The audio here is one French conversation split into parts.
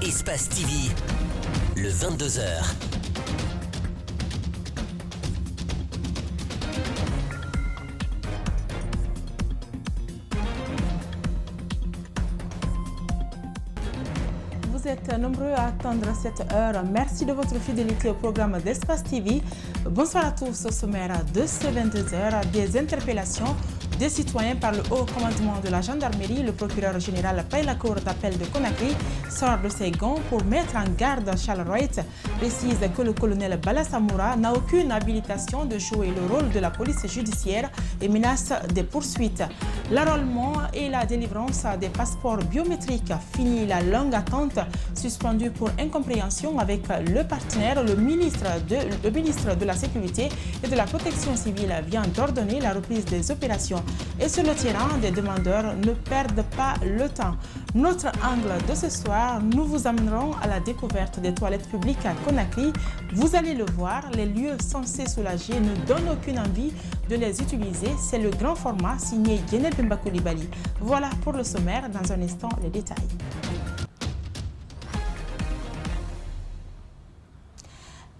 Espace TV, le 22h. Vous êtes nombreux à attendre cette heure. Merci de votre fidélité au programme d'Espace TV. Bonsoir à tous. Au sommaire de ce 22h, des interpellations des citoyens par le haut commandement de la gendarmerie. Le procureur général paie la cour d'appel de Conakry sort de ses gonds pour mettre en garde Charles Wright. Précise que le colonel Bala Samoura n'a aucune habilitation de jouer le rôle de la police judiciaire et menace des poursuites. L'enrôlement et la délivrance des passeports biométriques finit la longue attente suspendue pour incompréhension avec le partenaire. Le ministre de la Sécurité et de la Protection civile vient d'ordonner la reprise des opérations. Et sur le terrain, des demandeurs ne perdent pas le temps. Notre angle de ce soir, nous vous amènerons à la découverte des toilettes publiques à Conakry. Vous allez le voir, les lieux censés soulager ne donnent aucune envie de les utiliser. C'est le grand format signé Yenel Pemba Coulibaly. Voilà pour le sommaire. Dans un instant, les détails.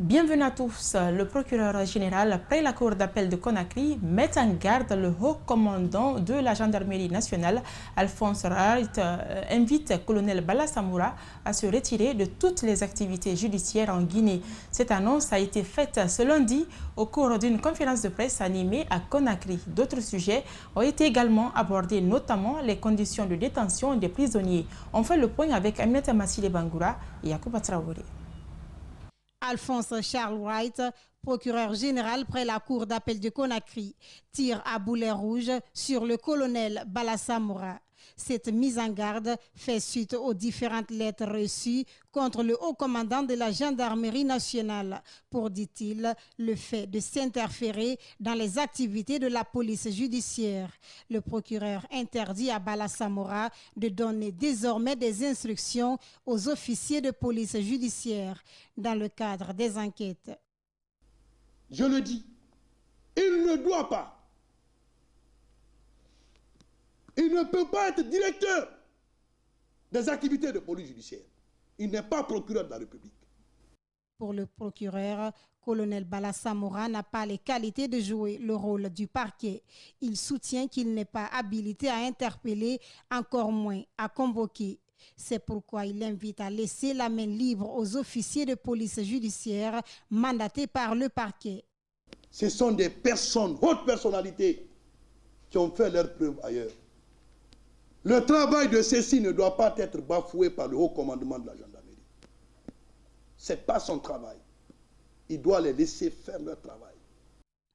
Bienvenue à tous. Le procureur général près la cour d'appel de Conakry met en garde le haut commandant de la gendarmerie nationale, Alphonse Wright, invite colonel Bala Samoura à se retirer de toutes les activités judiciaires en Guinée. Cette annonce a été faite ce lundi au cours d'une conférence de presse animée à Conakry. D'autres sujets ont été également abordés, notamment les conditions de détention des prisonniers. On fait le point avec Aminata Massile Bangoura et Yacouba Traoré. Alphonse Charles Wright, procureur général près la cour d'appel de Conakry, tire à boulet rouge sur le colonel Bala Samoura. Cette mise en garde fait suite aux différentes lettres reçues contre le haut commandant de la gendarmerie nationale pour, dit-il, le fait de s'interférer dans les activités de la police judiciaire. Le procureur interdit à Bala Samoura de donner désormais des instructions aux officiers de police judiciaire dans le cadre des enquêtes. Je le dis, il ne doit pas. Il ne peut pas être directeur des activités de police judiciaire. Il n'est pas procureur de la République. Pour le procureur, colonel Bala Samoura n'a pas les qualités de jouer le rôle du parquet. Il soutient qu'il n'est pas habilité à interpeller, encore moins à convoquer. C'est pourquoi il invite à laisser la main libre aux officiers de police judiciaire mandatés par le parquet. Ce sont des personnes, hautes personnalités, qui ont fait leurs preuves ailleurs. Le travail de ceux-ci ne doit pas être bafoué par le haut commandement de la gendarmerie. Ce n'est pas son travail. Il doit les laisser faire leur travail.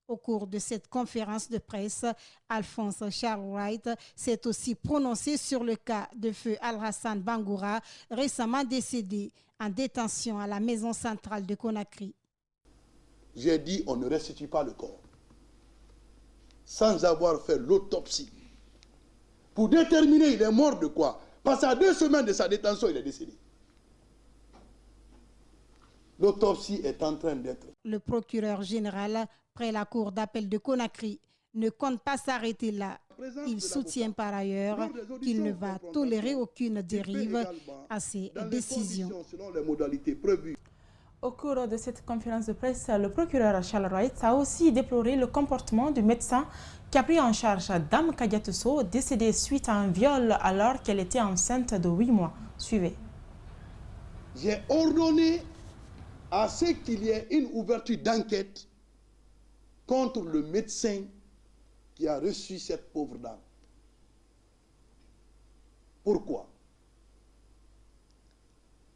Au cours de cette conférence de presse, Alphonse Charles Wright s'est aussi prononcé sur le cas de feu Al-Hassan Bangoura, récemment décédé en détention à la maison centrale de Conakry. J'ai dit on ne restitue pas le corps sans avoir fait l'autopsie. Pour déterminer il est mort de quoi. Parce qu'à 2 semaines de sa détention, il est décédé. L'autopsie est en train d'être. Le procureur général, près la cour d'appel de Conakry, ne compte pas s'arrêter là. Il soutient par ailleurs qu'il ne va tolérer aucune dérive à ces décisions. Selon les modalités prévues. Au cours de cette conférence de presse, le procureur Charles Wright a aussi déploré le comportement du médecin qui a pris en charge Dame Kadiatuso, décédée suite à un viol alors qu'elle était enceinte de 8 mois. Suivez. J'ai ordonné à ce qu'il y ait une ouverture d'enquête contre le médecin qui a reçu cette pauvre dame. Pourquoi?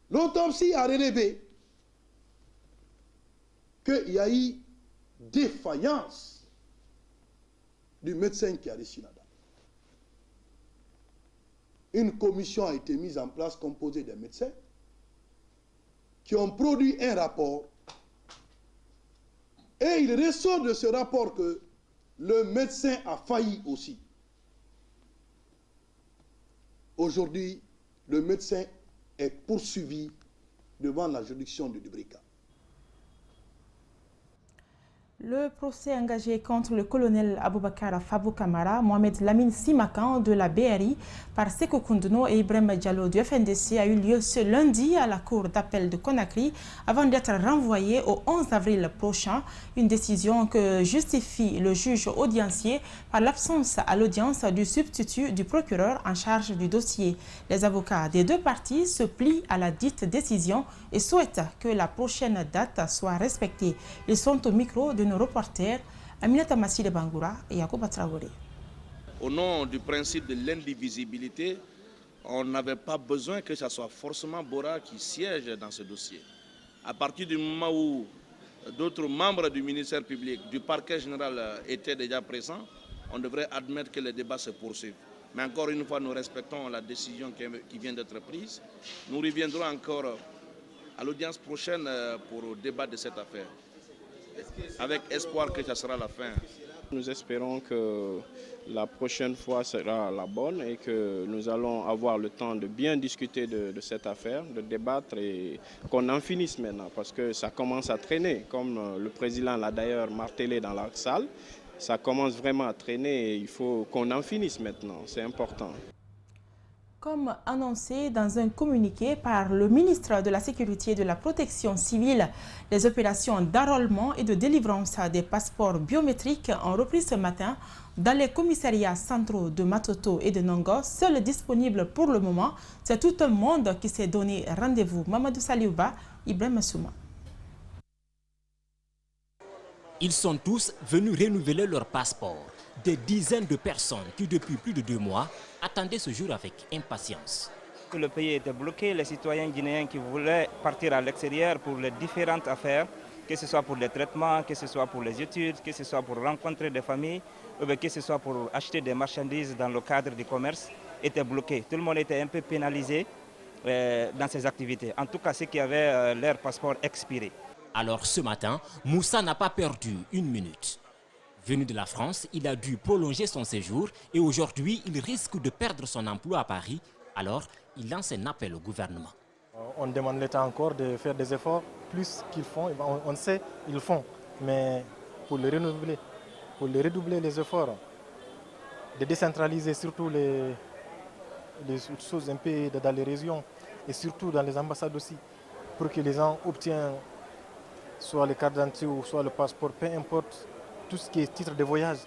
L'autopsie a relevé qu'il y a eu défaillance du médecin qui a reçu la dame. Une commission a été mise en place composée des médecins qui ont produit un rapport et il ressort de ce rapport que le médecin a failli aussi. Aujourd'hui, le médecin est poursuivi devant la juridiction de Dubrika. Le procès engagé contre le colonel Aboubakar Fabou Kamara, Mohamed Lamine Simakan de la BRI par Seko Koundouno et Ibrahim Diallo du FNDC a eu lieu ce lundi à la cour d'appel de Conakry avant d'être renvoyé au 11 avril prochain. Une décision que justifie le juge audiencier par l'absence à l'audience du substitut du procureur en charge du dossier. Les avocats des deux parties se plient à la dite décision et souhaitent que la prochaine date soit respectée. Ils sont au micro de nos reporters Aminata Massi de Bangoura et Yacouba Traoré. Au nom du principe de l'indivisibilité, on n'avait pas besoin que ce soit forcément Bora qui siège dans ce dossier. À partir du moment où d'autres membres du ministère public, du parquet général étaient déjà présents, on devrait admettre que les débats se poursuivent. Mais encore une fois, nous respectons la décision qui vient d'être prise. Nous reviendrons encore à l'audience prochaine pour débattre de cette affaire, avec espoir que ce sera la fin. Nous espérons que la prochaine fois sera la bonne et que nous allons avoir le temps de bien discuter de cette affaire, de débattre et qu'on en finisse maintenant parce que ça commence à traîner, comme le président l'a d'ailleurs martelé dans la salle. Ça commence vraiment à traîner et il faut qu'on en finisse maintenant, c'est important. Comme annoncé dans un communiqué par le ministre de la Sécurité et de la Protection civile, les opérations d'enrôlement et de délivrance des passeports biométriques ont repris ce matin dans les commissariats centraux de Matoto et de Nongo, seuls disponibles pour le moment. C'est tout un monde qui s'est donné rendez-vous. Mamadou Saliouba, Ibrahim Souma. Ils sont tous venus renouveler leur passeport. Des dizaines de personnes qui, depuis plus de 2 mois, attendaient ce jour avec impatience. Le pays était bloqué, les citoyens guinéens qui voulaient partir à l'extérieur pour les différentes affaires, que ce soit pour les traitements, que ce soit pour les études, que ce soit pour rencontrer des familles, ou que ce soit pour acheter des marchandises dans le cadre du commerce, étaient bloqués. Tout le monde était un peu pénalisé dans ses activités, en tout cas ceux qui avaient leur passeport expiré. Alors ce matin, Moussa n'a pas perdu une minute. Venu de la France, il a dû prolonger son séjour et aujourd'hui, il risque de perdre son emploi à Paris. Alors, il lance un appel au gouvernement. On demande l'État encore de faire des efforts, plus qu'ils font, on sait qu'ils font, mais pour le renouveler, pour le redoubler les efforts, de décentraliser surtout les choses un peu dans les régions et surtout dans les ambassades aussi, pour que les gens obtiennent soit les cartes d'identité ou soit le passeport, peu importe, tout ce qui est titre de voyage,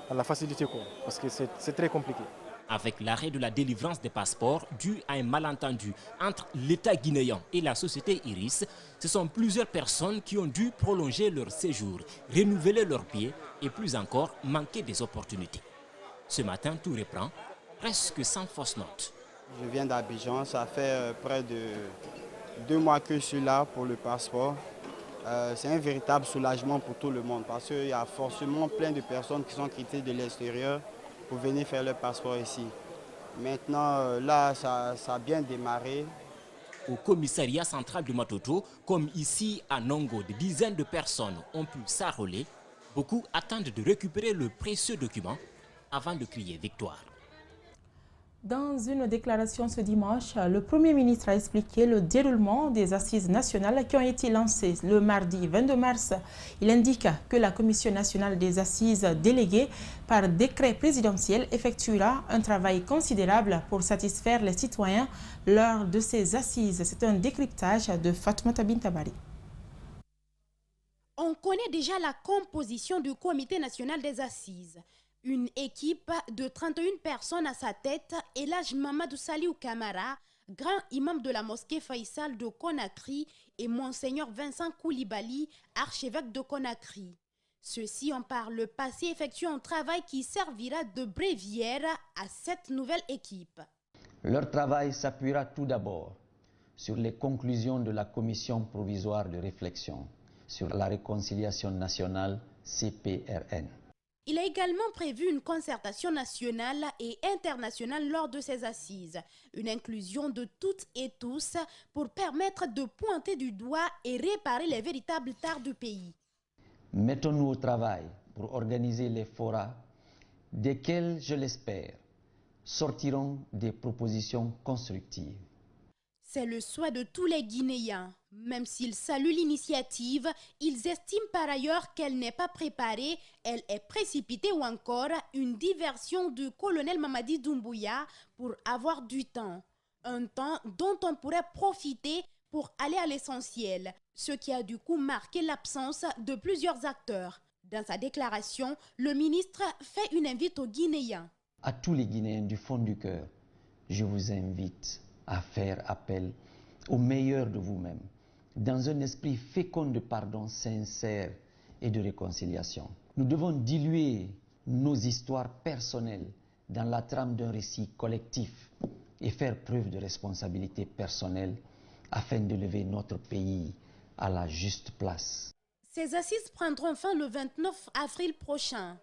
à la facilité, quoi, parce que c'est très compliqué. Avec l'arrêt de la délivrance des passeports dû à un malentendu entre l'État guinéen et la société Iris, ce sont plusieurs personnes qui ont dû prolonger leur séjour, renouveler leurs billets et plus encore manquer des opportunités. Ce matin, tout reprend, presque sans fausse note. Je viens d'Abidjan, ça fait près de 2 mois que je suis là pour le passeport. C'est un véritable soulagement pour tout le monde parce qu'il y a forcément plein de personnes qui sont quittées de l'extérieur pour venir faire leur passeport ici. Maintenant, là, ça a bien démarré. Au commissariat central de Matoto, comme ici à Nongo, des dizaines de personnes ont pu s'enrôler. Beaucoup attendent de récupérer le précieux document avant de crier victoire. Dans une déclaration ce dimanche, le Premier ministre a expliqué le déroulement des assises nationales qui ont été lancées le mardi 22 mars. Il indique que la Commission nationale des assises déléguée par décret présidentiel effectuera un travail considérable pour satisfaire les citoyens lors de ces assises. C'est un décryptage de Fatoumata Bintabari. On connaît déjà la composition du Comité national des assises. Une équipe de 31 personnes à sa tête et l'âge Mamadou Saliou Kamara, grand imam de la mosquée Faisal de Conakry, et Monseigneur Vincent Koulibaly, archevêque de Conakry. Ceux-ci ont par le passé effectué un travail qui servira de bréviaire à cette nouvelle équipe. Leur travail s'appuiera tout d'abord sur les conclusions de la commission provisoire de réflexion sur la réconciliation nationale CPRN. Il a également prévu une concertation nationale et internationale lors de ces assises, une inclusion de toutes et tous pour permettre de pointer du doigt et réparer les véritables tares du pays. Mettons-nous au travail pour organiser les forats, desquels, je l'espère, sortiront des propositions constructives. C'est le souhait de tous les Guinéens. Même s'ils saluent l'initiative, ils estiment par ailleurs qu'elle n'est pas préparée, elle est précipitée ou encore une diversion du colonel Mamadi Doumbouya pour avoir du temps. Un temps dont on pourrait profiter pour aller à l'essentiel, ce qui a du coup marqué l'absence de plusieurs acteurs. Dans sa déclaration, le ministre fait une invite aux Guinéens. À tous les Guinéens du fond du cœur, je vous invite à faire appel au meilleur de vous-même, dans un esprit fécond de pardon sincère et de réconciliation. Nous devons diluer nos histoires personnelles dans la trame d'un récit collectif et faire preuve de responsabilité personnelle afin de lever notre pays à la juste place. Ces assises prendront fin le 29 avril prochain.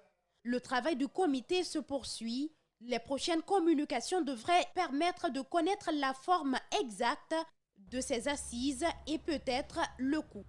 Le travail du comité se poursuit. Les prochaines communications devraient permettre de connaître la forme exacte de ces assises et peut-être le coût.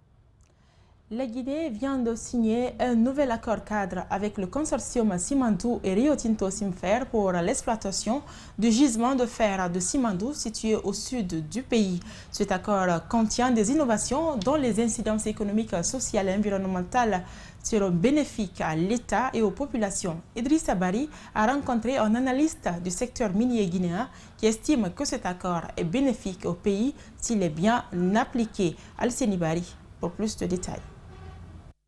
La Guinée vient de signer un nouvel accord cadre avec le consortium Simandou et Rio Tinto Simfer pour l'exploitation du gisement de fer de Simandou situé au sud du pays. Cet accord contient des innovations dont les incidences économiques, sociales et environnementales seront bénéfiques à l'État et aux populations. Idrissa Bari a rencontré un analyste du secteur minier guinéen qui estime que cet accord est bénéfique au pays s'il est bien appliqué. Alseni Bari pour plus de détails.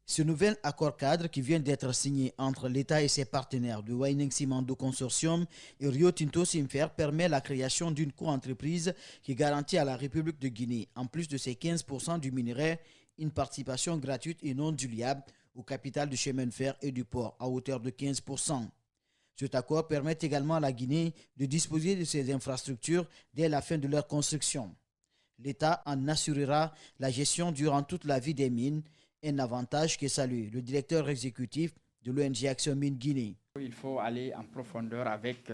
Ce nouvel accord cadre qui vient d'être signé entre l'État et ses partenaires de Waining Simandou Consortium et Rio Tinto Simfer permet la création d'une co-entreprise qui garantit à la République de Guinée, en plus de ses 15% du minerai, une participation gratuite et non diluable au capital du chemin de fer et du port à hauteur de 15%. Cet accord permet également à la Guinée de disposer de ses infrastructures dès la fin de leur construction. L'État en assurera la gestion durant toute la vie des mines, un avantage que salue le directeur exécutif de l'ONG Action Mine Guinée. Il faut aller en profondeur avec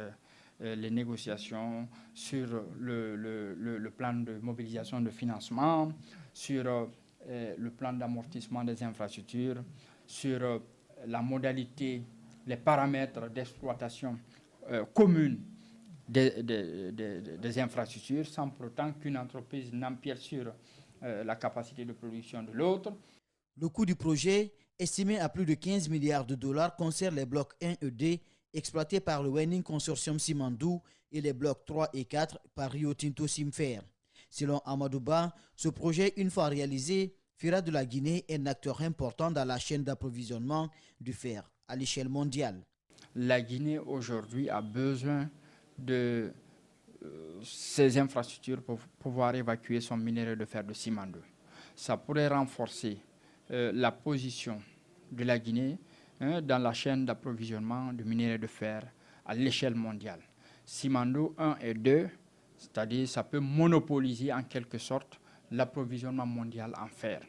les négociations sur le plan de mobilisation de financement, sur le plan d'amortissement des infrastructures, sur la modalité, les paramètres d'exploitation commune des infrastructures, sans pour autant qu'une entreprise n'empiète sur la capacité de production de l'autre. Le coût du projet, estimé à plus de 15 milliards de dollars, concerne les blocs 1 et 2 exploités par le Waining Consortium Simandou et les blocs 3 et 4 par Rio Tinto Simfer. Selon Amadouba, ce projet, une fois réalisé, fera de la Guinée un acteur important dans la chaîne d'approvisionnement du fer à l'échelle mondiale. La Guinée aujourd'hui a besoin de ces infrastructures pour pouvoir évacuer son minerai de fer de Simandou. Ça pourrait renforcer la position de la Guinée dans la chaîne d'approvisionnement du minerai de fer à l'échelle mondiale. Simandou 1 et 2, c'est-à-dire ça peut monopoliser en quelque sorte l'approvisionnement mondial en fer.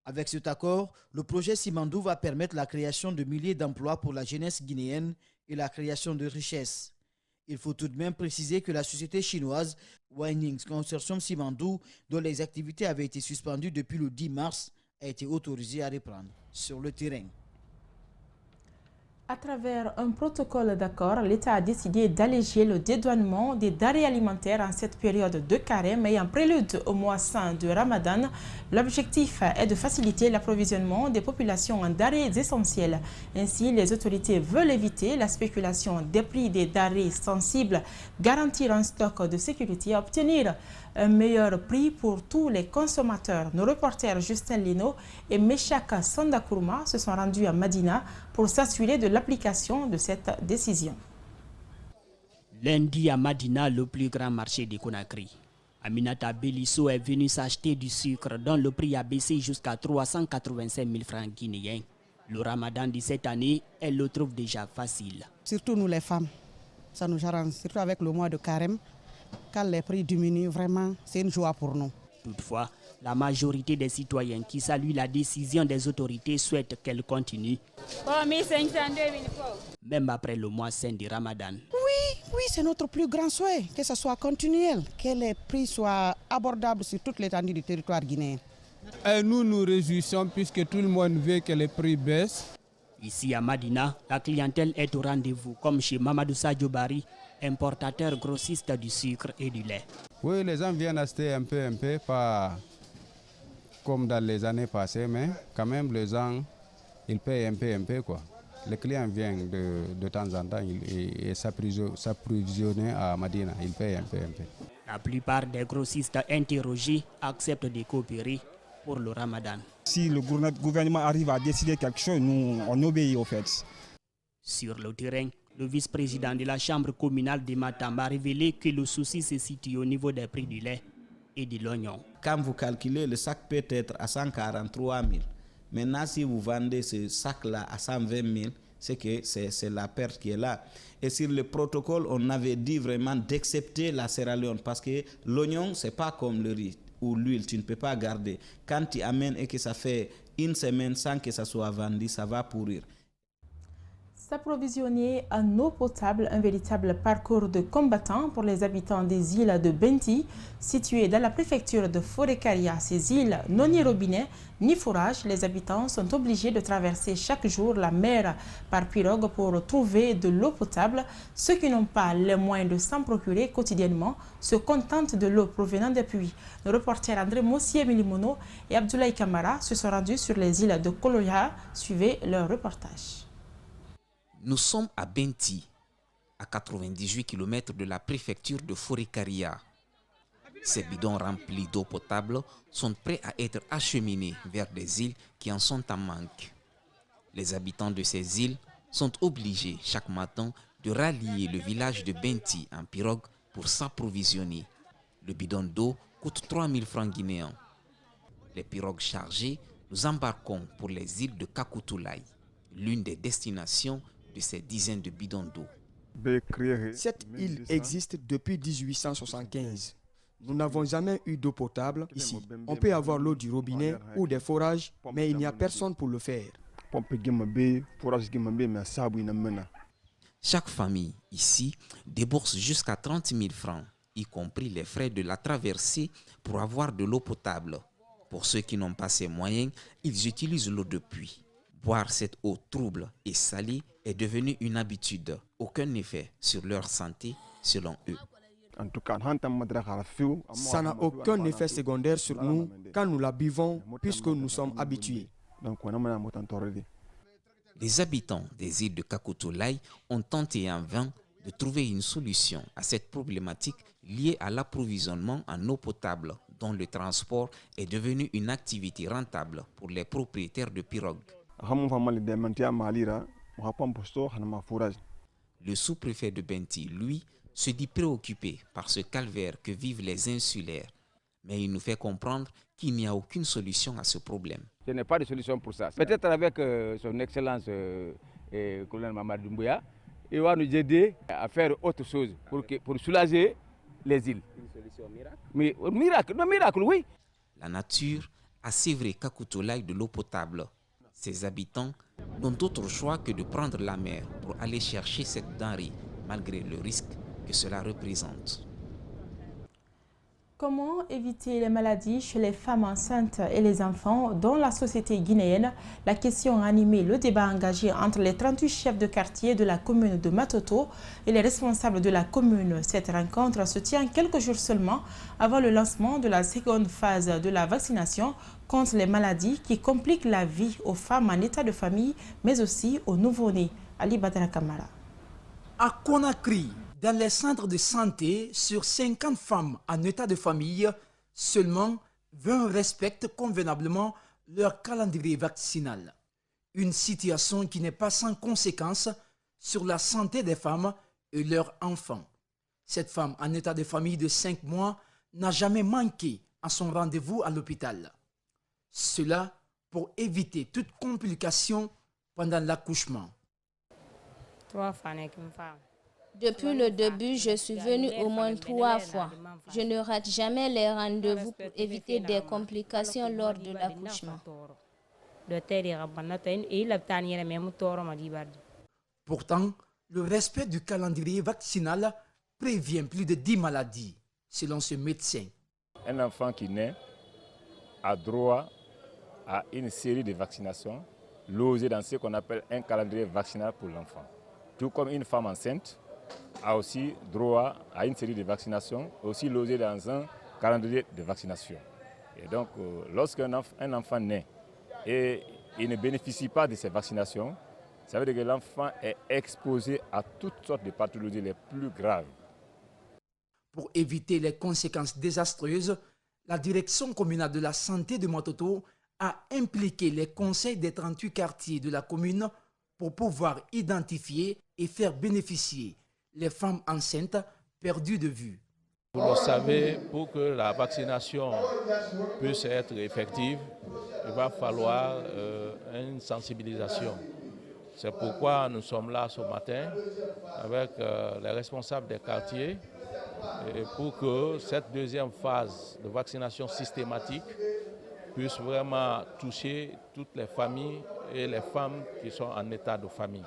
Avec cet accord, le projet Simandou va permettre la création de milliers d'emplois pour la jeunesse guinéenne et la création de richesses. Il faut tout de même préciser que la société chinoise Waining Consortium Simandou, dont les activités avaient été suspendues depuis le 10 mars, a été autorisée à reprendre sur le terrain. À travers un protocole d'accord, l'État a décidé d'alléger le dédouanement des denrées alimentaires en cette période de carême et en prélude au mois saint de Ramadan. L'objectif est de faciliter l'approvisionnement des populations en denrées essentielles. Ainsi, les autorités veulent éviter la spéculation des prix des denrées sensibles, garantir un stock de sécurité et obtenir un meilleur prix pour tous les consommateurs. Nos reporters Justin Lino et Meshaka Sandakourma se sont rendus à Madina pour s'assurer de l'application de cette décision. Lundi à Madina, le plus grand marché de Conakry. Aminata Belisso est venue s'acheter du sucre dont le prix a baissé jusqu'à 385 000 francs guinéens. Le ramadan de cette année, elle le trouve déjà facile. Surtout nous les femmes, ça nous arrange, surtout avec le mois de carême. Quand les prix diminuent, vraiment, c'est une joie pour nous. Toutefois, la majorité des citoyens qui saluent la décision des autorités souhaitent qu'elle continue. Même après le mois saint du Ramadan. Oui, c'est notre plus grand souhait, que ce soit continuel, que les prix soient abordables sur toute l'étendue du territoire guinéen. Et nous réjouissons puisque tout le monde veut que les prix baissent. Ici à Madina, la clientèle est au rendez-vous, comme chez Mamadou Sadio Bari, importateur grossiste du sucre et du lait. Oui, les gens viennent acheter un peu, pas comme dans les années passées, mais quand même les gens, ils payent un peu quoi. Les clients viennent de temps en temps et s'approvisionner à Madina, ils payent un peu. La plupart des grossistes interrogés acceptent de coopérer pour le Ramadan. Si le gouvernement arrive à décider quelque chose, nous, on obéit au fait. Sur le terrain, le vice-président de la chambre communale de Matam a révélé que le souci se situe au niveau des prix du lait et de l'oignon. Quand vous calculez, le sac peut être à 143 000. Maintenant, si vous vendez ce sac-là à 120 000, c'est que c'est la perte qui est là. Et sur le protocole, on avait dit vraiment d'accepter la Sierra Leone parce que l'oignon, ce n'est pas comme le riz ou l'huile, tu ne peux pas garder. Quand tu amènes et que ça fait une semaine sans que ça soit vendu, ça va pourrir. S'approvisionner en eau potable, un véritable parcours de combattant pour les habitants des îles de Benti, situées dans la préfecture de Forêt-Karia. Ces îles, non ni robinet, ni fourrage, les habitants sont obligés de traverser chaque jour la mer par pirogue pour trouver de l'eau potable. Ceux qui n'ont pas les moyens de s'en procurer quotidiennement se contentent de l'eau provenant des puits. Nos reporters André Mossier Milimono et Abdoulaye Kamara se sont rendus sur les îles de Koloya. Suivez leur reportage. Nous sommes à Benti, à 98 km de la préfecture de Forêt-Karia. Ces bidons remplis d'eau potable sont prêts à être acheminés vers des îles qui en sont en manque. Les habitants de ces îles sont obligés chaque matin de rallier le village de Benti en pirogue pour s'approvisionner. Le bidon d'eau coûte 3 000 francs guinéens. Les pirogues chargées, nous embarquons pour les îles de Kakoutoulaye, l'une des destinations de ces dizaines de bidons d'eau. Cette île existe depuis 1875. Nous n'avons jamais eu d'eau potable ici. On peut avoir l'eau du robinet ou des forages, mais il n'y a personne pour le faire. Chaque famille ici débourse jusqu'à 30 000 francs, y compris les frais de la traversée pour avoir de l'eau potable. Pour ceux qui n'ont pas ces moyens, ils utilisent l'eau de pluie. Boire cette eau trouble et salée est devenu une habitude. Aucun effet sur leur santé, selon eux. Ça n'a aucun effet secondaire sur nous quand nous la buvons, puisque nous sommes habitués. Les habitants des îles de Kakoutoulaye ont tenté en vain de trouver une solution à cette problématique liée à l'approvisionnement en eau potable, dont le transport est devenu une activité rentable pour les propriétaires de pirogues. Le sous-préfet de Benti, lui, se dit préoccupé par ce calvaire que vivent les insulaires. Mais il nous fait comprendre qu'il n'y a aucune solution à ce problème. Je n'ai pas de solution pour ça. Peut-être avec son excellence colonel Mamadou Doumbouya, il va nous aider à faire autre chose pour soulager les îles. Une solution miracle? Mais miracle, oui. La nature a sévré Kakoutoulaye de l'eau potable. Ses habitants n'ont d'autre choix que de prendre la mer pour aller chercher cette denrée, malgré le risque que cela représente. Comment éviter les maladies chez les femmes enceintes et les enfants dans la société guinéenne? La question a animé le débat engagé entre les 38 chefs de quartier de la commune de Matoto et les responsables de la commune. Cette rencontre se tient quelques jours seulement avant le lancement de la seconde phase de la vaccination contre les maladies qui compliquent la vie aux femmes en état de famille, mais aussi aux nouveau-nés. Ali Badara Kamara. À Conakry, dans les centres de santé, sur 50 femmes en état de famille, seulement 20 respectent convenablement leur calendrier vaccinal. Une situation qui n'est pas sans conséquence sur la santé des femmes et leurs enfants. Cette femme en état de famille de 5 mois n'a jamais manqué à son rendez-vous à l'hôpital. Cela pour éviter toute complication pendant l'accouchement. Depuis le début, je suis venue au moins 3 fois. Je ne rate jamais les rendez-vous pour éviter des complications lors de l'accouchement. Pourtant, le respect du calendrier vaccinal prévient plus de 10 maladies, selon ce médecin. Un enfant qui naît a droit à une série de vaccinations logées dans ce qu'on appelle un calendrier vaccinal pour l'enfant. Tout comme une femme enceinte a aussi droit à une série de vaccinations, aussi logé dans un calendrier de vaccination. Et donc, lorsqu'un enfant naît et il ne bénéficie pas de ces vaccinations, ça veut dire que l'enfant est exposé à toutes sortes de pathologies les plus graves. Pour éviter les conséquences désastreuses, la direction communale de la santé de Matoto a impliqué les conseils des 38 quartiers de la commune pour pouvoir identifier et faire bénéficier les femmes enceintes perdues de vue. Vous le savez, pour que la vaccination puisse être effective, il va falloir une sensibilisation. C'est pourquoi nous sommes là ce matin avec les responsables des quartiers et pour que cette deuxième phase de vaccination systématique puisse vraiment toucher toutes les familles et les femmes qui sont en état de famille.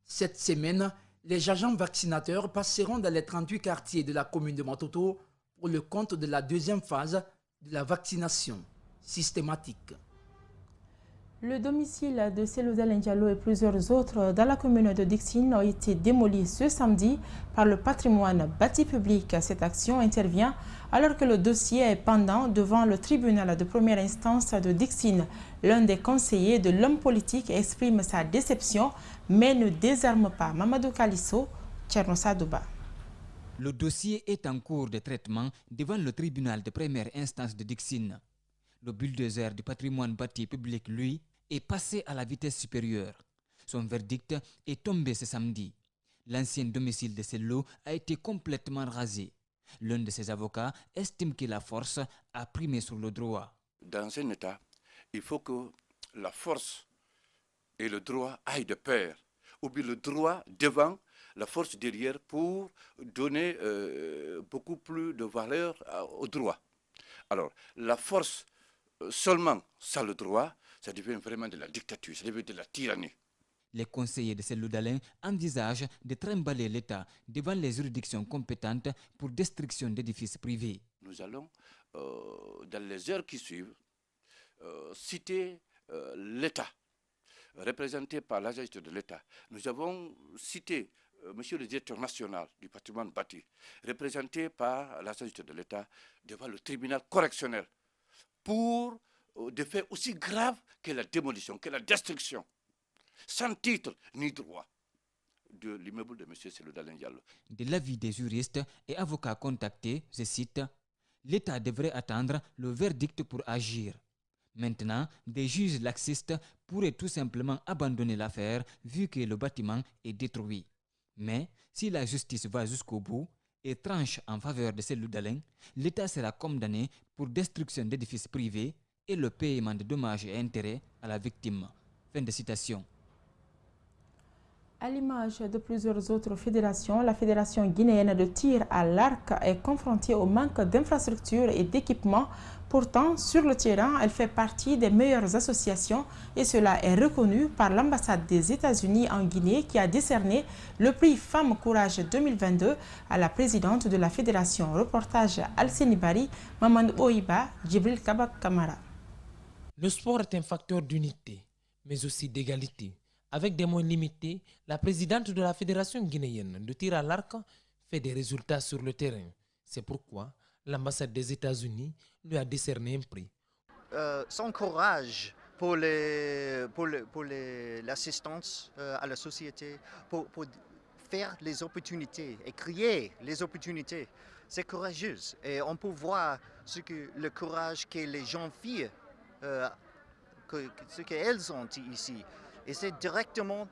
Cette semaine, les agents vaccinateurs passeront dans les 38 quartiers de la commune de Matoto pour le compte de la deuxième phase de la vaccination systématique. Le domicile de Seloudal Ndiallo et plusieurs autres dans la commune de Dixine ont été démolis ce samedi par le patrimoine bâti public. Cette action intervient alors que le dossier est pendant devant le tribunal de première instance de Dixine. L'un des conseillers de l'homme politique exprime sa déception mais ne désarme pas. Mamadou Kalisso, Tcherno Sadouba. Le dossier est en cours de traitement devant le tribunal de première instance de Dixine. Le bulldozer du patrimoine bâti public, lui, est passé à la vitesse supérieure. Son verdict est tombé ce samedi. L'ancien domicile de Sello a été complètement rasé. L'un de ses avocats estime que la force a primé sur le droit. Dans un État, il faut que la force et le droit aillent de pair, ou bien le droit devant, la force derrière, pour donner beaucoup plus de valeur au droit. Alors, la force seulement sans le droit, ça devient vraiment de la dictature, ça devient de la tyrannie. Les conseillers de Seloudalin envisagent de trimballer l'État devant les juridictions compétentes pour destruction d'édifices privés. Nous allons, dans les heures qui suivent, citer l'État, représenté par l'agence de l'État. Nous avons cité Monsieur le directeur national du patrimoine bâti, représenté par l'agence de l'État devant le tribunal correctionnel, pour des faits aussi graves que la démolition, que la destruction, sans titre ni droit, de l'immeuble de M. Seloudal Ndiallo. De l'avis des juristes et avocats contactés, je cite, l'État devrait attendre le verdict pour agir. Maintenant, des juges laxistes pourraient tout simplement abandonner l'affaire vu que le bâtiment est détruit. Mais si la justice va jusqu'au bout et tranche en faveur de Seloudalin, l'État sera condamné pour destruction d'édifices privés et le paiement de dommages et intérêts à la victime. Fin de citation. À l'image de plusieurs autres fédérations, la Fédération guinéenne de tir à l'arc est confrontée au manque d'infrastructures et d'équipements. Pourtant, sur le terrain, elle fait partie des meilleures associations et cela est reconnu par l'ambassade des États-Unis en Guinée qui a décerné le prix Femmes Courage 2022 à la présidente de la Fédération. Reportage Alseni Bari, Maman Oiba, Djibril Kabak Kamara. Le sport est un facteur d'unité, mais aussi d'égalité. Avec des moyens limités, la présidente de la Fédération guinéenne de tir à l'arc fait des résultats sur le terrain. C'est pourquoi l'ambassade des États-Unis lui a décerné un prix. Son courage pour l'assistance à la société, pour faire les opportunités et créer les opportunités, c'est courageux. Et on peut voir le courage que les jeunes filles, ce qu'elles ont ici. Et c'est directement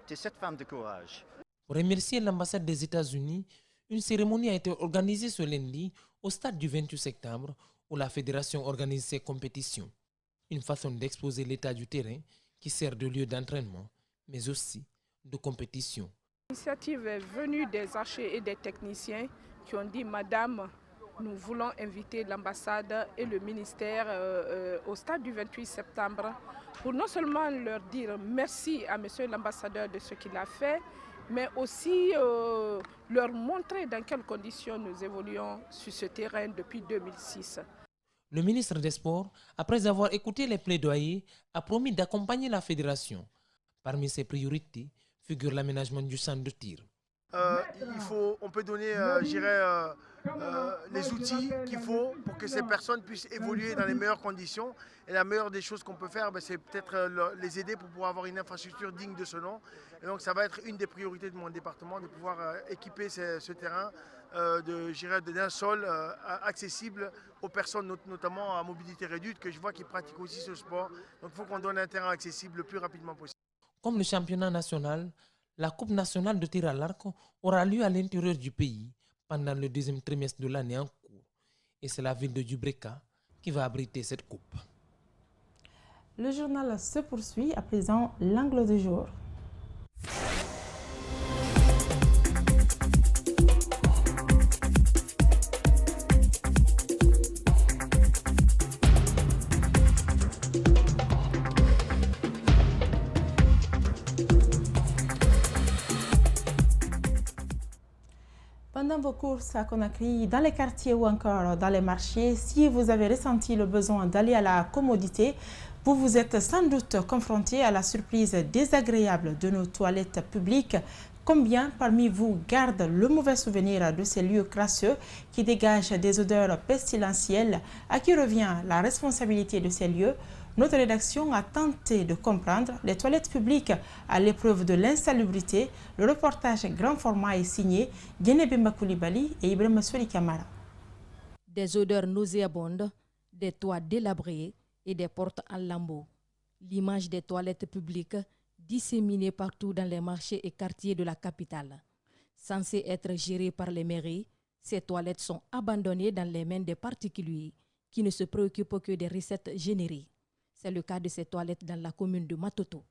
de cette femme de courage. Pour remercier l'ambassade des États-Unis, une cérémonie a été organisée ce lundi au stade du 28 septembre où la fédération organise ses compétitions. Une façon d'exposer l'état du terrain qui sert de lieu d'entraînement, mais aussi de compétition. L'initiative est venue des archers et des techniciens qui ont dit « Madame, nous voulons inviter l'ambassade et le ministère au stade du 28 septembre pour non seulement leur dire merci à monsieur l'ambassadeur de ce qu'il a fait, mais aussi leur montrer dans quelles conditions nous évoluons sur ce terrain depuis 2006. Le ministre des Sports, après avoir écouté les plaidoyers, a promis d'accompagner la fédération. Parmi ses priorités figure l'aménagement du centre de tir. On peut donner, les outils qu'il faut pour que ces personnes puissent évoluer dans les meilleures conditions. Et la meilleure des choses qu'on peut faire, c'est peut-être les aider pour pouvoir avoir une infrastructure digne de ce nom. Et donc ça va être une des priorités de mon département, de pouvoir équiper ce terrain d'un sol accessible aux personnes, notamment à mobilité réduite, que je vois qui pratiquent aussi ce sport. Donc il faut qu'on donne un terrain accessible le plus rapidement possible. Comme le championnat national, la Coupe nationale de tir à l'arc aura lieu à l'intérieur du pays pendant le deuxième trimestre de l'année en cours. Et c'est la ville de Djubreka qui va abriter cette coupe. Le journal se poursuit, à présent l'angle du jour. Pendant vos courses à Conakry, dans les quartiers ou encore dans les marchés, si vous avez ressenti le besoin d'aller à la commodité, vous vous êtes sans doute confronté à la surprise désagréable de nos toilettes publiques. Combien parmi vous gardent le mauvais souvenir de ces lieux crasseux qui dégagent des odeurs pestilentielles? À qui revient la responsabilité de ces lieux? Notre rédaction a tenté de comprendre les toilettes publiques à l'épreuve de l'insalubrité. Le reportage grand format est signé Guénébemba Koulibaly et Ibrahima Souli Kamara. Des odeurs nauséabondes, des toits délabrés et des portes en lambeaux. L'image des toilettes publiques disséminées partout dans les marchés et quartiers de la capitale. Censées être gérées par les mairies, ces toilettes sont abandonnées dans les mains des particuliers qui ne se préoccupent que des recettes générées. C'est le cas de ces toilettes dans la commune de Matoto.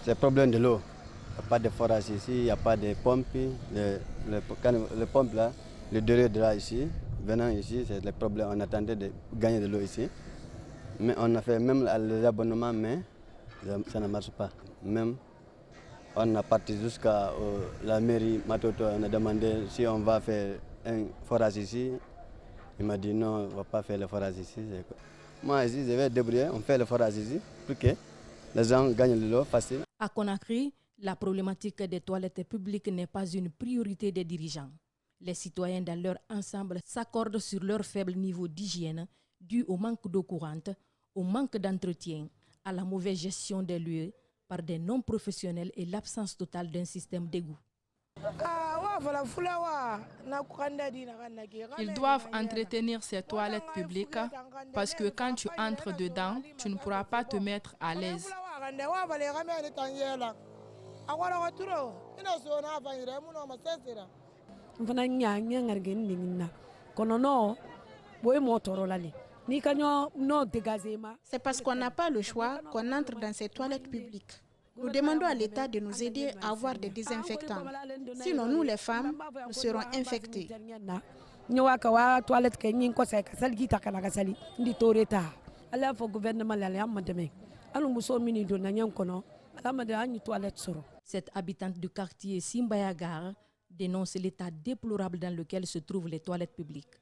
C'est le problème de l'eau. Il n'y a pas de forage ici, il n'y a pas de pompe. Le pompe là, le derrière de là ici, venant ici, c'est le problème. On attendait de gagner de l'eau ici. Mais on a fait même les abonnements, mais ça ne marche pas. Même on a parti jusqu'à la mairie Matoto, on a demandé si on va faire un forage ici. Il m'a dit non, on ne va pas faire le forage ici. Moi ici, je vais débrouiller, on fait le forage ici pour que les gens gagnent de l'eau facile. À Conakry, la problématique des toilettes publiques n'est pas une priorité des dirigeants. Les citoyens dans leur ensemble s'accordent sur leur faible niveau d'hygiène dû au manque d'eau courante, au manque d'entretien, à la mauvaise gestion des lieux par des non-professionnels et l'absence totale d'un système d'égout. Ils doivent entretenir ces toilettes publiques parce que quand tu entres dedans, tu ne pourras pas te mettre à l'aise. C'est parce qu'on n'a pas le choix qu'on entre dans ces toilettes publiques. Nous demandons à l'État de nous aider à avoir des désinfectants. Sinon, nous, les femmes, nous serons infectées. Cette habitante du quartier Simbayagar dénonce l'état déplorable dans lequel se trouvent les toilettes publiques.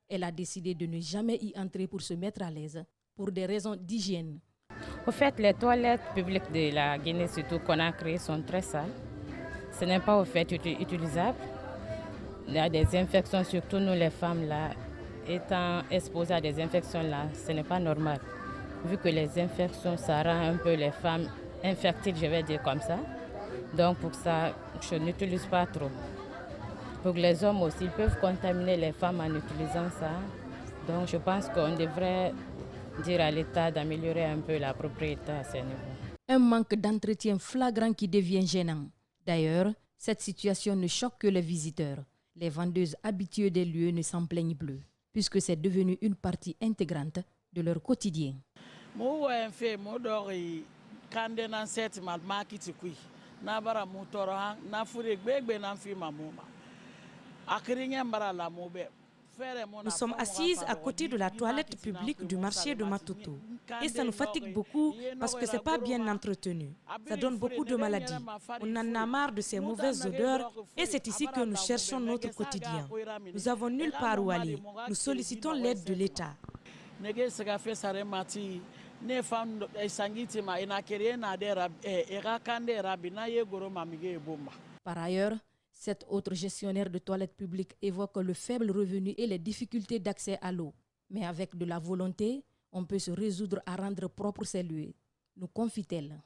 Elle a décidé de ne jamais y entrer pour se mettre à l'aise, pour des raisons d'hygiène. Au fait, les toilettes publiques de la Guinée, surtout Conakry, sont très sales. Ce n'est pas au fait utilisable. Il y a des infections, surtout nous les femmes, là, étant exposées à des infections, là, ce n'est pas normal. Vu que les infections, ça rend un peu les femmes infertiles, je vais dire comme ça. Donc pour ça, je n'utilise pas trop. Pour les hommes aussi, ils peuvent contaminer les femmes en utilisant ça. Donc je pense qu'on devrait dire à l'État d'améliorer un peu la propriété à ce niveau. Un manque d'entretien flagrant qui devient gênant. D'ailleurs, cette situation ne choque que les visiteurs. Les vendeuses habituées des lieux ne s'en plaignent plus, puisque c'est devenu une partie intégrante de leur quotidien. Nous sommes assises à côté de la toilette publique du marché de Matoto. Et ça nous fatigue beaucoup parce que ce n'est pas bien entretenu. Ça donne beaucoup de maladies. On en a marre de ces mauvaises odeurs et c'est ici que nous cherchons notre quotidien. Nous avons nulle part où aller. Nous sollicitons l'aide de l'État. Par ailleurs, Cet autre gestionnaire de toilettes publiques évoque le faible revenu et les difficultés d'accès à l'eau. Mais avec de la volonté, on peut se résoudre à rendre propres ces lieux, nous confie-t-elle.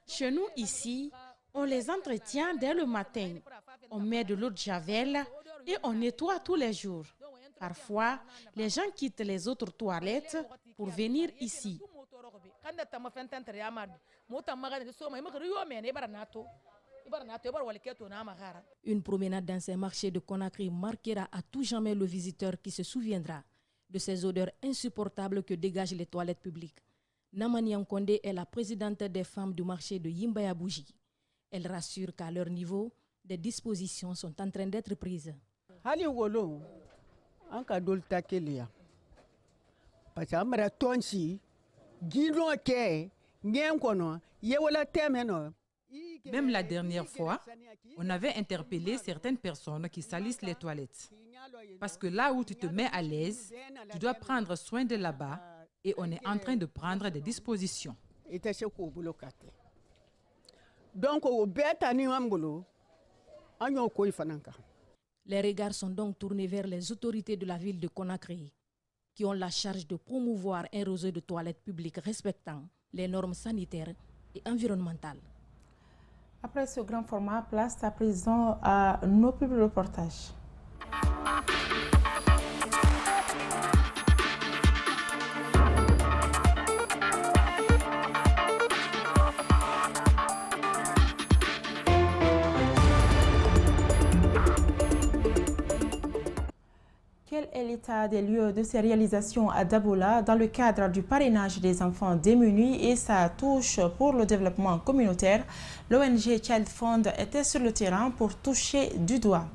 Chez nous ici, on les entretient dès le matin. On met de l'eau de javel et on nettoie tous les jours. Parfois, les gens quittent les autres toilettes pour venir ici. Une promenade dans ces marchés de Conakry marquera à tout jamais le visiteur qui se souviendra de ces odeurs insupportables que dégagent les toilettes publiques. Namani Nkonde est la présidente des femmes du marché de Yimbayabouji. Elle rassure qu'à leur niveau, des dispositions sont en train d'être prises. Même la dernière fois, on avait interpellé certaines personnes qui salissent les toilettes. Parce que là où tu te mets à l'aise, tu dois prendre soin de là-bas et on est en train de prendre des dispositions. Les regards sont donc tournés vers les autorités de la ville de Conakry, qui ont la charge de promouvoir un réseau de toilettes publiques respectant les normes sanitaires et environnementales. Après ce grand format, place à présent à nos publics reportages. Quel est l'état des lieux de ces réalisations à Dabola dans le cadre du parrainage des enfants démunis et sa touche pour le développement communautaire? L'ONG Child Fund était sur le terrain pour toucher du doigt.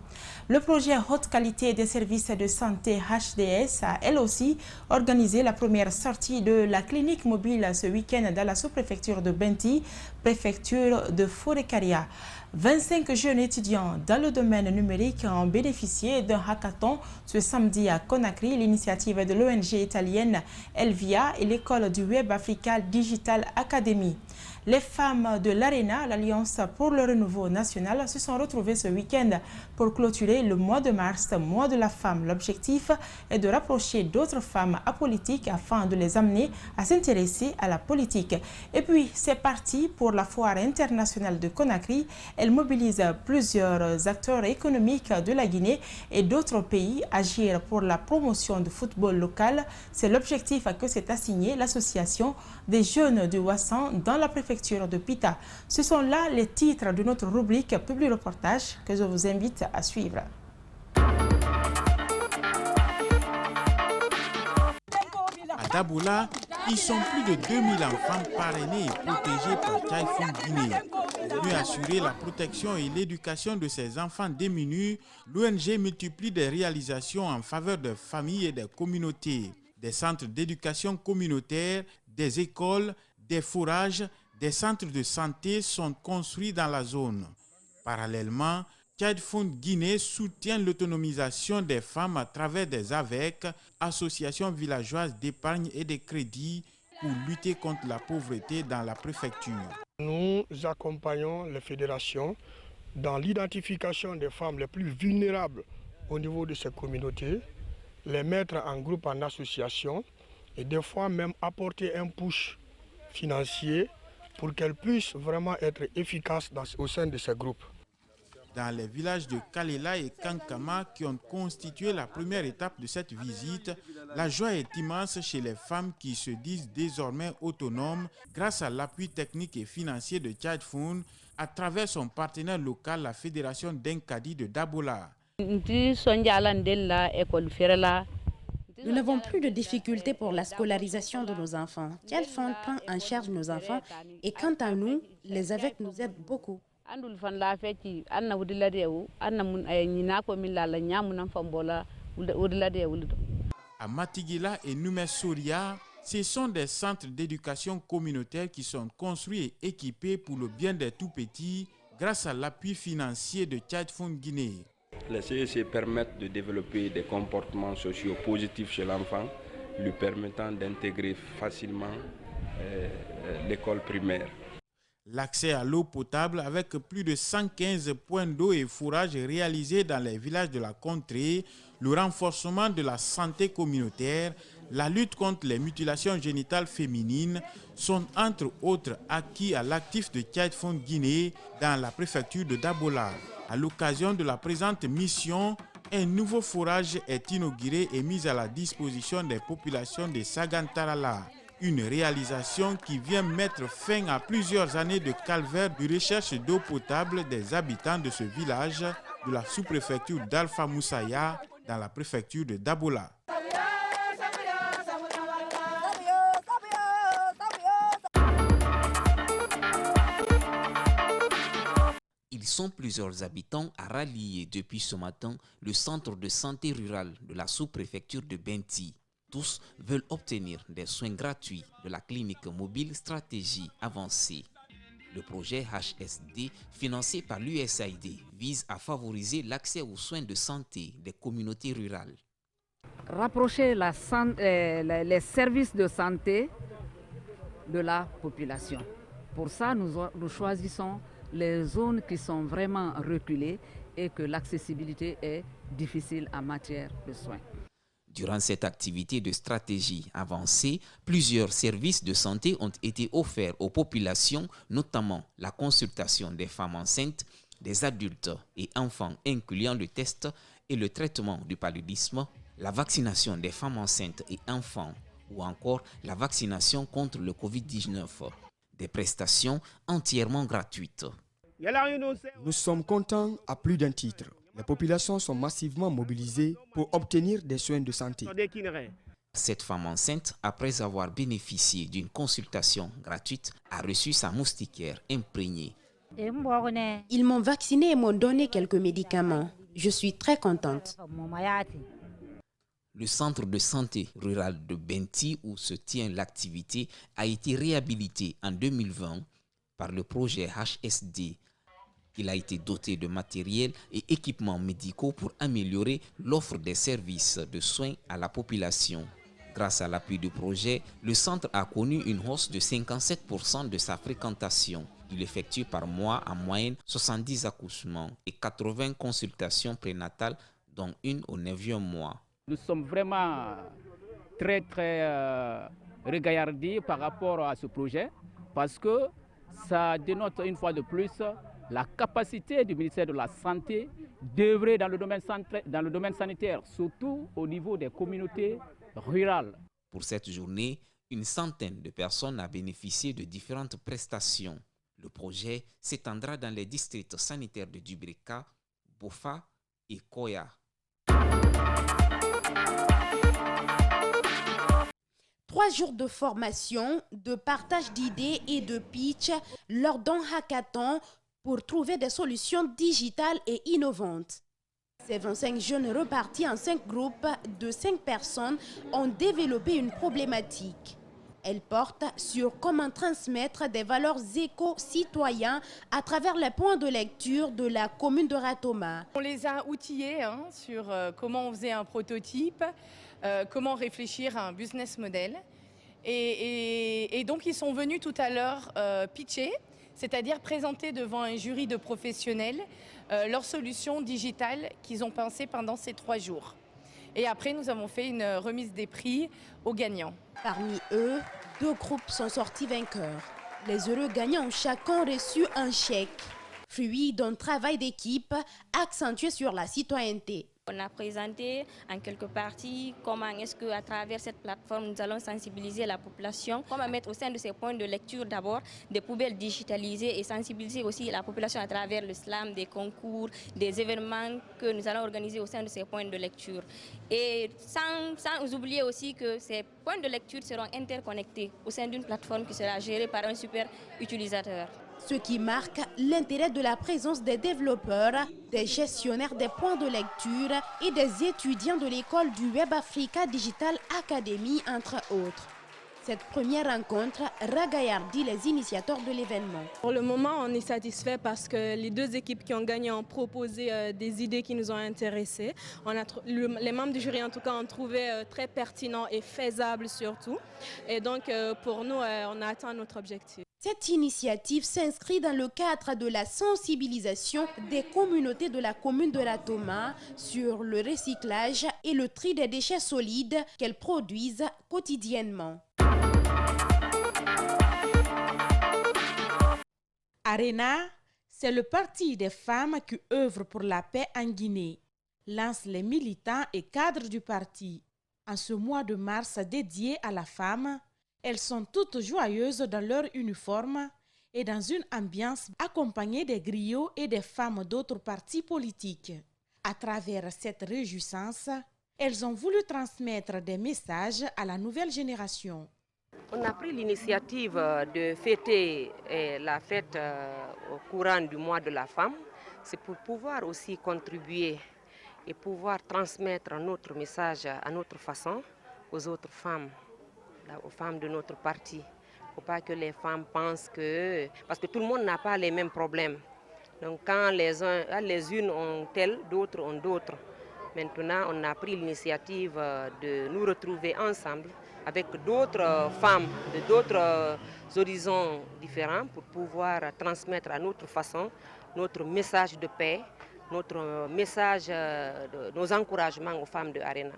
Le projet Haute Qualité des services de santé HDS a elle aussi organisé la première sortie de la clinique mobile ce week-end dans la sous-préfecture de Benti, préfecture de Forêt-Caria. 25 jeunes étudiants dans le domaine numérique ont bénéficié d'un hackathon ce samedi à Conakry, l'initiative de l'ONG italienne Elvia et l'école du Web Africa Digital Academy. Les femmes de l'ARENA, l'Alliance pour le renouveau national, se sont retrouvées ce week-end pour clôturer le mois de mars, mois de la femme. L'objectif est de rapprocher d'autres femmes apolitiques afin de les amener à s'intéresser à la politique. Et puis, c'est parti pour la foire internationale de Conakry. Elle mobilise plusieurs acteurs économiques de la Guinée et d'autres pays à agir pour la promotion du football local. C'est l'objectif que s'est assigné l'association des jeunes du Ouassan dans la préfecture de Pita. Ce sont là les titres de notre rubrique Public Reportage que je vous invite à suivre. À Dabola, ils sont plus de 2000 enfants parrainés et protégés par Child Fund Guinée. Pour mieux assurer la protection et l'éducation de ces enfants démunis, l'ONG multiplie des réalisations en faveur des familles et des communautés. Des centres d'éducation communautaire, des écoles, des forages, des centres de santé sont construits dans la zone. Parallèlement, Child Fund Guinée soutient l'autonomisation des femmes à travers des AVEC, associations villageoises d'épargne et de crédit, pour lutter contre la pauvreté dans la préfecture. Nous accompagnons les fédérations dans l'identification des femmes les plus vulnérables au niveau de ces communautés, les mettre en groupe, en association et des fois même apporter un push financier pour qu'elles puissent vraiment être efficaces au sein de ces groupes. Dans les villages de Kalela et Kankama qui ont constitué la première étape de cette visite, la joie est immense chez les femmes qui se disent désormais autonomes grâce à l'appui technique et financier de Child Fund à travers son partenaire local, la Fédération d'Enkadi de Dabola. Nous n'avons plus de difficultés pour la scolarisation de nos enfants. Child Fund prend en charge nos enfants et quant à nous, les AVEC nous aident beaucoup. À Matigila et Numesouria, ce sont des centres d'éducation communautaire qui sont construits et équipés pour le bien des tout-petits grâce à l'appui financier de Child Fund Guinée. Les CEC permettent de développer des comportements sociaux positifs chez l'enfant lui permettant d'intégrer facilement l'école primaire. L'accès à l'eau potable avec plus de 115 points d'eau et fourrages réalisés dans les villages de la contrée, le renforcement de la santé communautaire, la lutte contre les mutilations génitales féminines sont entre autres acquis à l'actif de Tchaïfond Guinée dans la préfecture de Dabola. À l'occasion de la présente mission, un nouveau forage est inauguré et mis à la disposition des populations de Sagantarala. Une réalisation qui vient mettre fin à plusieurs années de calvaire de recherche d'eau potable des habitants de ce village de la sous-préfecture d'Alpha Moussaya dans la préfecture de Dabola. Ils sont plusieurs habitants à rallier depuis ce matin le centre de santé rural de la sous-préfecture de Benti. Tous veulent obtenir des soins gratuits de la clinique mobile Stratégie Avancée. Le projet HSD, financé par l'USAID, vise à favoriser l'accès aux soins de santé des communautés rurales. Rapprocher les services de santé de la population. Pour ça, nous choisissons les zones qui sont vraiment reculées et que l'accessibilité est difficile en matière de soins. Durant cette activité de stratégie avancée, plusieurs services de santé ont été offerts aux populations, notamment la consultation des femmes enceintes, des adultes et enfants incluant le test et le traitement du paludisme, la vaccination des femmes enceintes et enfants ou encore la vaccination contre le Covid-19. Des prestations entièrement gratuites. Nous sommes contents à plus d'un titre. Les populations sont massivement mobilisées pour obtenir des soins de santé. Cette femme enceinte, après avoir bénéficié d'une consultation gratuite, a reçu sa moustiquaire imprégnée. Ils m'ont vaccinée et m'ont donné quelques médicaments. Je suis très contente. Le centre de santé rural de Benti, où se tient l'activité, a été réhabilité en 2020 par le projet HSD. Il a été doté de matériel et équipements médicaux pour améliorer l'offre des services de soins à la population. Grâce à l'appui du projet, le centre a connu une hausse de 57% de sa fréquentation. Il effectue par mois en moyenne 70 accouchements et 80 consultations prénatales, dont une au 9e mois. Nous sommes vraiment très regardés par rapport à ce projet parce que ça dénote une fois de plus la capacité du ministère de la Santé d'œuvrer dans le domaine sanitaire, surtout au niveau des communautés rurales. Pour cette journée, une centaine de personnes a bénéficié de différentes prestations. Le projet s'étendra dans les districts sanitaires de Dubrika, Bofa et Koya. 3 jours de formation, de partage d'idées et de pitch lors d'un hackathon pour trouver des solutions digitales et innovantes. Ces 25 jeunes repartis en 5 groupes de 5 personnes ont développé une problématique. Elle porte sur comment transmettre des valeurs éco-citoyennes à travers les points de lecture de la commune de Ratoma. On les a outillés sur comment on faisait un prototype, comment réfléchir à un business model. Et donc ils sont venus tout à l'heure pitcher, c'est-à-dire présenter devant un jury de professionnels leurs solutions digitales qu'ils ont pensées pendant ces 3 jours. Et après, nous avons fait une remise des prix aux gagnants. Parmi eux, 2 groupes sont sortis vainqueurs. Les heureux gagnants ont chacun reçu un chèque, fruit d'un travail d'équipe accentué sur la citoyenneté. On a présenté en quelques parties comment est-ce qu'à travers cette plateforme, nous allons sensibiliser la population, comment mettre au sein de ces points de lecture d'abord des poubelles digitalisées et sensibiliser aussi la population à travers le slam, des concours, des événements que nous allons organiser au sein de ces points de lecture. Et sans oublier aussi que ces points de lecture seront interconnectés au sein d'une plateforme qui sera gérée par un super utilisateur. Ce qui marque l'intérêt de la présence des développeurs, des gestionnaires des points de lecture et des étudiants de l'école du Web Africa Digital Academy, entre autres. cette première rencontre ragaillardit les initiateurs de l'événement. Pour le moment, on est satisfait parce que les deux équipes qui ont gagné ont proposé des idées qui nous ont intéressés. Les membres du jury, en tout cas, ont trouvé très pertinent et faisable surtout. Et donc, pour nous, on a atteint notre objectif. Cette initiative s'inscrit dans le cadre de la sensibilisation des communautés de la commune de Ratoma sur le recyclage et le tri des déchets solides qu'elles produisent quotidiennement. Arena, c'est le parti des femmes qui œuvrent pour la paix en Guinée, lance les militants et cadres du parti. En ce mois de mars dédié à la femme, elles sont toutes joyeuses dans leur uniforme et dans une ambiance accompagnée des griots et des femmes d'autres partis politiques. À travers cette réjouissance, elles ont voulu transmettre des messages à la nouvelle génération. On a pris l'initiative de fêter la fête au courant du mois de la femme. C'est pour pouvoir aussi contribuer et pouvoir transmettre notre message à notre façon aux autres femmes, aux femmes de notre parti. Il ne faut pas que les femmes pensent que... Parce que tout le monde n'a pas les mêmes problèmes. Donc quand les unes ont tel, d'autres ont d'autres. Maintenant, on a pris l'initiative de nous retrouver ensemble avec d'autres femmes de d'autres horizons différents pour pouvoir transmettre à notre façon notre message de paix, notre message, nos encouragements aux femmes de Arena.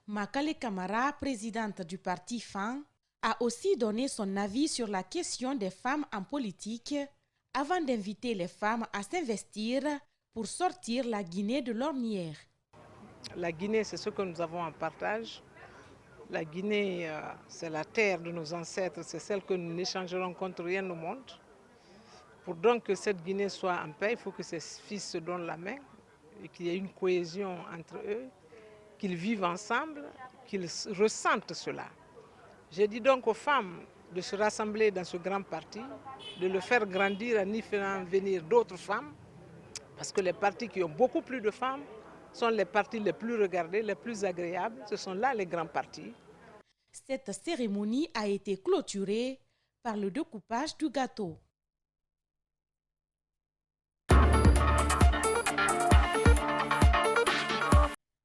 Makale Kamara, présidente du parti FAN, a aussi donné son avis sur la question des femmes en politique avant d'inviter les femmes à s'investir pour sortir la Guinée de l'ornière. La Guinée, c'est ce que nous avons en partage. La Guinée, c'est la terre de nos ancêtres, c'est celle que nous n'échangerons contre rien au monde. Pour donc que cette Guinée soit en paix, il faut que ces fils se donnent la main et qu'il y ait une cohésion entre eux, qu'ils vivent ensemble, qu'ils ressentent cela. Je dis donc aux femmes de se rassembler dans ce grand parti, de le faire grandir en y faisant venir d'autres femmes, parce que les partis qui ont beaucoup plus de femmes sont les partis les plus regardés, les plus agréables. Ce sont là les grands partis. Cette cérémonie a été clôturée par le découpage du gâteau.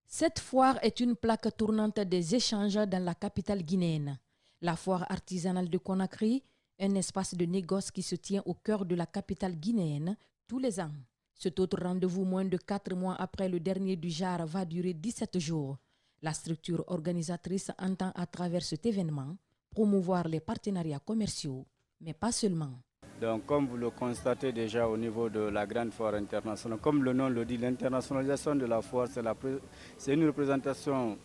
Cette foire est une plaque tournante des échanges dans la capitale guinéenne. La foire artisanale de Conakry, un espace de négoce qui se tient au cœur de la capitale guinéenne tous les ans. Cet autre rendez-vous, moins de 4 mois après le dernier du genre, va durer 17 jours. La structure organisatrice entend à travers cet événement promouvoir les partenariats commerciaux, mais pas seulement. Donc, comme vous le constatez déjà au niveau de la grande foire internationale, comme le nom le dit, l'internationalisation de la foire, c'est une représentation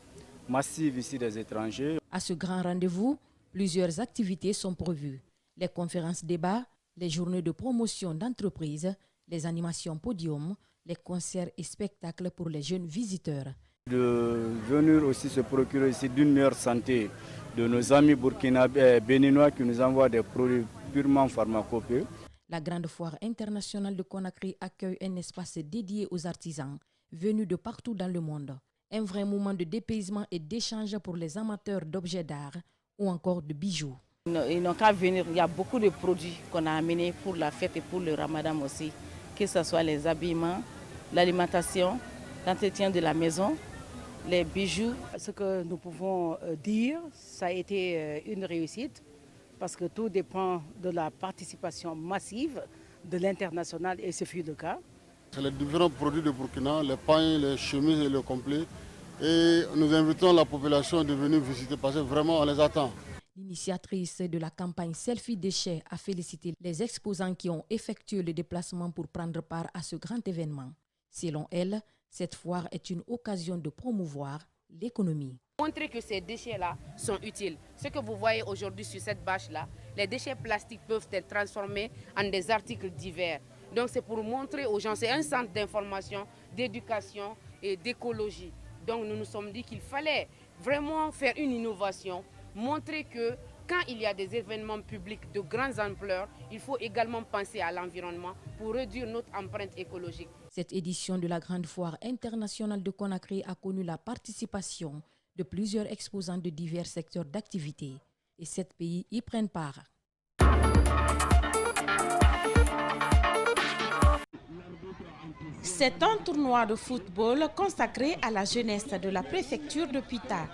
massive ici des étrangers. À ce grand rendez-vous, plusieurs activités sont prévues. Les conférences débats, les journées de promotion d'entreprises, les animations podium, les concerts et spectacles pour les jeunes visiteurs. De venir aussi se procurer ici d'une meilleure santé de nos amis burkinabés, béninois qui nous envoient des produits purement pharmacopées. La grande foire internationale de Conakry accueille un espace dédié aux artisans venus de partout dans le monde. Un vrai moment de dépaysement et d'échange pour les amateurs d'objets d'art ou encore de bijoux. Ils n'ont qu'à venir, il y a beaucoup de produits qu'on a amenés pour la fête et pour le ramadan aussi, que ce soit les habillements, l'alimentation, l'entretien de la maison, les bijoux. Ce que nous pouvons dire, ça a été une réussite parce que tout dépend de la participation massive de l'international et ce fut le cas. C'est les différents produits de Burkina, les pains, les chemises et le complet. Et nous invitons la population de venir visiter parce que vraiment on les attend. L'initiatrice de la campagne Selfie Déchets a félicité les exposants qui ont effectué le déplacement pour prendre part à ce grand événement. Selon elle, cette foire est une occasion de promouvoir l'économie. Montrer que ces déchets-là sont utiles. Ce que vous voyez aujourd'hui sur cette bâche-là, les déchets plastiques peuvent être transformés en des articles divers. Donc c'est pour montrer aux gens, c'est un centre d'information, d'éducation et d'écologie. Donc nous nous sommes dit qu'il fallait vraiment faire une innovation, montrer que quand il y a des événements publics de grande ampleur, il faut également penser à l'environnement pour réduire notre empreinte écologique. Cette édition de la Grande Foire internationale de Conakry a connu la participation de plusieurs exposants de divers secteurs d'activité. et 7 pays y prennent part. C'est un tournoi de football consacré à la jeunesse de la préfecture de Pita.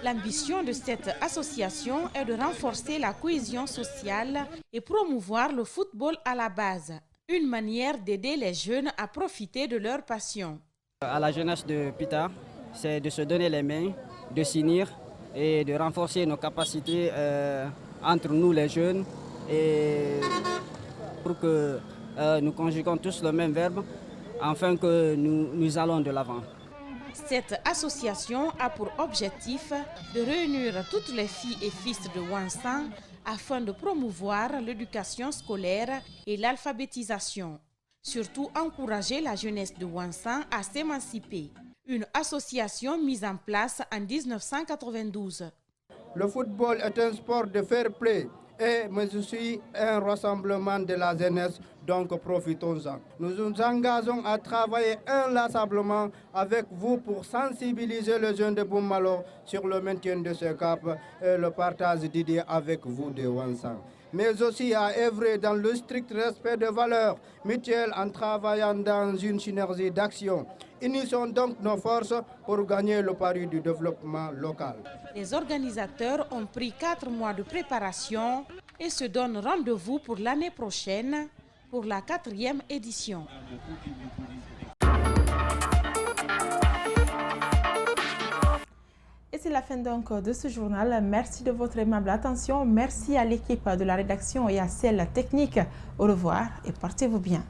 L'ambition de cette association est de renforcer la cohésion sociale et promouvoir le football à la base, une manière d'aider les jeunes à profiter de leur passion. À la jeunesse de Pita, c'est de se donner les mains, de s'unir et de renforcer nos capacités entre nous les jeunes et pour que nous conjuguons tous le même verbe afin que nous allons de l'avant. Cette association a pour objectif de réunir toutes les filles et fils de Wansan afin de promouvoir l'éducation scolaire et l'alphabétisation. Surtout encourager la jeunesse de Wansan à s'émanciper. Une association mise en place en 1992. Le football est un sport de fair play, mais aussi un rassemblement de la jeunesse, donc profitons-en. Nous nous engageons à travailler inlassablement avec vous pour sensibiliser les jeunes de Boumalo sur le maintien de ce cap et le partage d'idées avec vous de Wansan. Mais aussi à œuvrer dans le strict respect des valeurs mutuelles en travaillant dans une synergie d'action. Unissons donc nos forces pour gagner le pari du développement local. Les organisateurs ont pris 4 mois de préparation et se donnent rendez-vous pour l'année prochaine pour la 4e édition. Et c'est la fin donc de ce journal. Merci de votre aimable attention. Merci à l'équipe de la rédaction et à celle technique. Au revoir et portez-vous bien.